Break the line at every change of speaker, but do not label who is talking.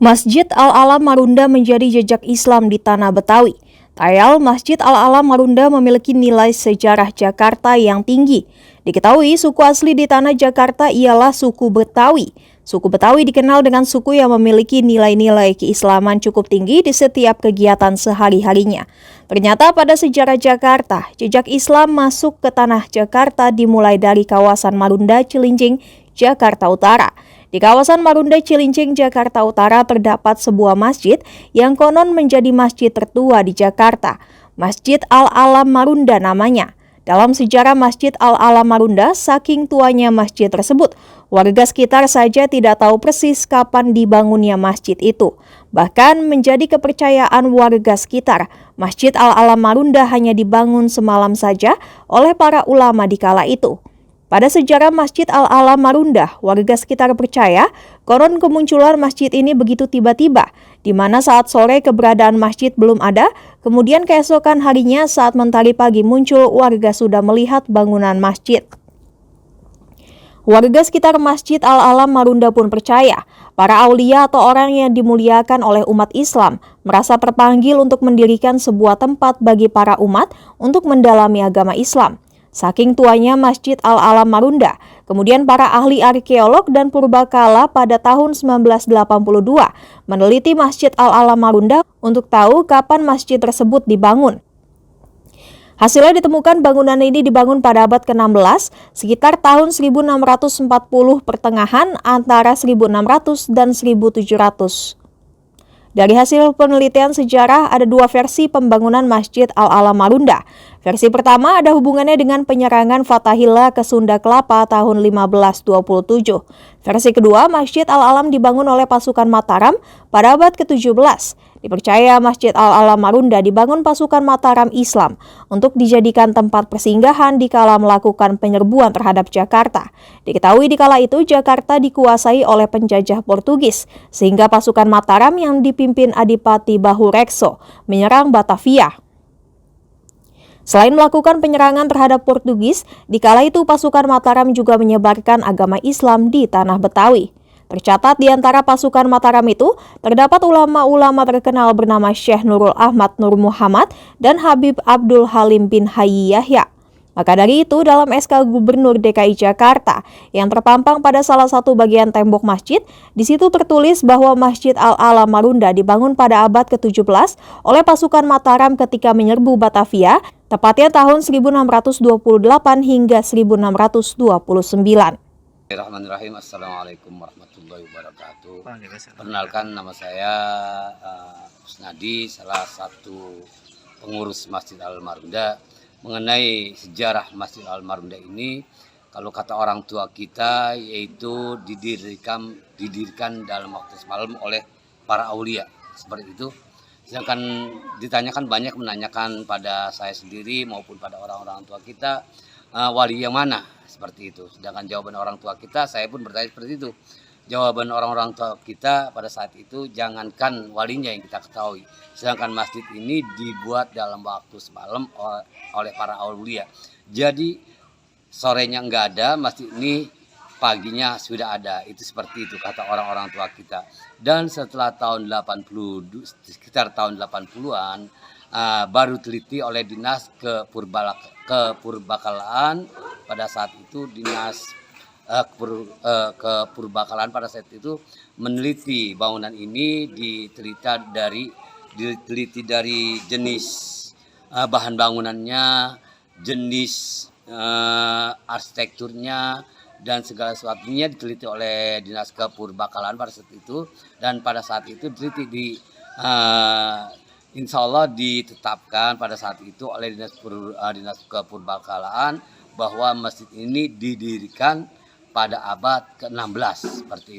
Masjid Al-Alam Marunda menjadi jejak Islam di Tanah Betawi. Tayal Masjid Al-Alam Marunda memiliki nilai sejarah Jakarta yang tinggi. Diketahui suku asli di Tanah Jakarta ialah suku Betawi. Suku Betawi dikenal dengan suku yang memiliki nilai-nilai keislaman cukup tinggi di setiap kegiatan sehari-harinya. Ternyata pada sejarah Jakarta, jejak Islam masuk ke Tanah Jakarta dimulai dari kawasan Marunda Cilincing, Jakarta Utara. Di kawasan Marunda Cilincing, Jakarta Utara terdapat sebuah masjid yang konon menjadi masjid tertua di Jakarta. Masjid Al-Alam Marunda namanya. Dalam sejarah Masjid Al-Alam Marunda, saking tuanya masjid tersebut, warga sekitar saja tidak tahu persis kapan dibangunnya masjid itu. Bahkan menjadi kepercayaan warga sekitar, Masjid Al-Alam Marunda hanya dibangun semalam saja oleh para ulama di kala itu. Pada sejarah Masjid Al-Alam Marunda, warga sekitar percaya konon kemunculan masjid ini begitu tiba-tiba, di mana saat sore keberadaan masjid belum ada, kemudian keesokan harinya saat mentari pagi muncul, warga sudah melihat bangunan masjid. Warga sekitar Masjid Al-Alam Marunda pun percaya, para aulia atau orang yang dimuliakan oleh umat Islam merasa terpanggil untuk mendirikan sebuah tempat bagi para umat untuk mendalami agama Islam. Saking tuanya Masjid Al-Alam Marunda, kemudian para ahli arkeolog dan purbakala pada tahun 1982 meneliti Masjid Al-Alam Marunda untuk tahu kapan masjid tersebut dibangun. Hasilnya ditemukan bangunan ini dibangun pada abad ke-16, sekitar tahun 1640 pertengahan antara 1600 dan 1700. Dari hasil penelitian sejarah, ada dua versi pembangunan Masjid Al-Alam Marunda. Versi pertama ada hubungannya dengan penyerangan Fathahillah ke Sunda Kelapa tahun 1527. Versi kedua, Masjid Al-Alam dibangun oleh pasukan Mataram pada abad ke-17. Dipercaya Masjid Al-Alam Marunda dibangun pasukan Mataram Islam untuk dijadikan tempat persinggahan dikala melakukan penyerbuan terhadap Jakarta. Diketahui di kala itu Jakarta dikuasai oleh penjajah Portugis, sehingga pasukan Mataram yang dipimpin Adipati Bahurekso menyerang Batavia. Selain melakukan penyerangan terhadap Portugis, di kala itu pasukan Mataram juga menyebarkan agama Islam di Tanah Betawi. Tercatat di antara pasukan Mataram itu, terdapat ulama-ulama terkenal bernama Syekh Nurul Ahmad Nur Muhammad dan Habib Abdul Halim bin Hayy Yahya. Maka dari itu, dalam SK Gubernur DKI Jakarta yang terpampang pada salah satu bagian tembok masjid, di situ tertulis bahwa Masjid Al-Alam Marunda dibangun pada abad ke-17 oleh pasukan Mataram ketika menyerbu Batavia, tepatnya tahun 1628 hingga 1629.
Bismillahirrahmanirrahim. Assalamualaikum warahmatullahi wabarakatuh. Perkenalkan, nama saya Usnadi, salah satu pengurus Masjid Al-Marunda. Mengenai sejarah Masjid Al-Marunda ini, kalau kata orang tua kita, yaitu didirikan dalam waktu semalam oleh para aulia, seperti itu. Sedangkan ditanyakan, banyak menanyakan pada saya sendiri maupun pada orang-orang tua kita, wali yang mana, seperti itu. Sedangkan jawaban orang tua kita, saya pun bertanya seperti itu. Jawaban orang-orang tua kita pada saat itu, jangankan walinya yang kita ketahui, sedangkan masjid ini dibuat dalam waktu semalam oleh para aulia. Jadi sorenya enggak ada, masjid ini paginya sudah ada. Itu seperti itu kata orang-orang tua kita. Dan setelah tahun 80, sekitar tahun 80-an, baru teliti oleh dinas kepurbakalaan. Pada saat itu dinas kepurbakalaan pada saat itu meneliti bangunan ini, diteliti dari jenis bahan bangunannya, jenis arsitekturnya, dan segala sesuatunya diteliti oleh dinas kepurbakalaan pada saat itu. Dan pada saat itu diteliti insya Allah ditetapkan pada saat itu oleh dinas kepurbakalaan bahwa masjid ini didirikan pada abad ke-16 seperti itu.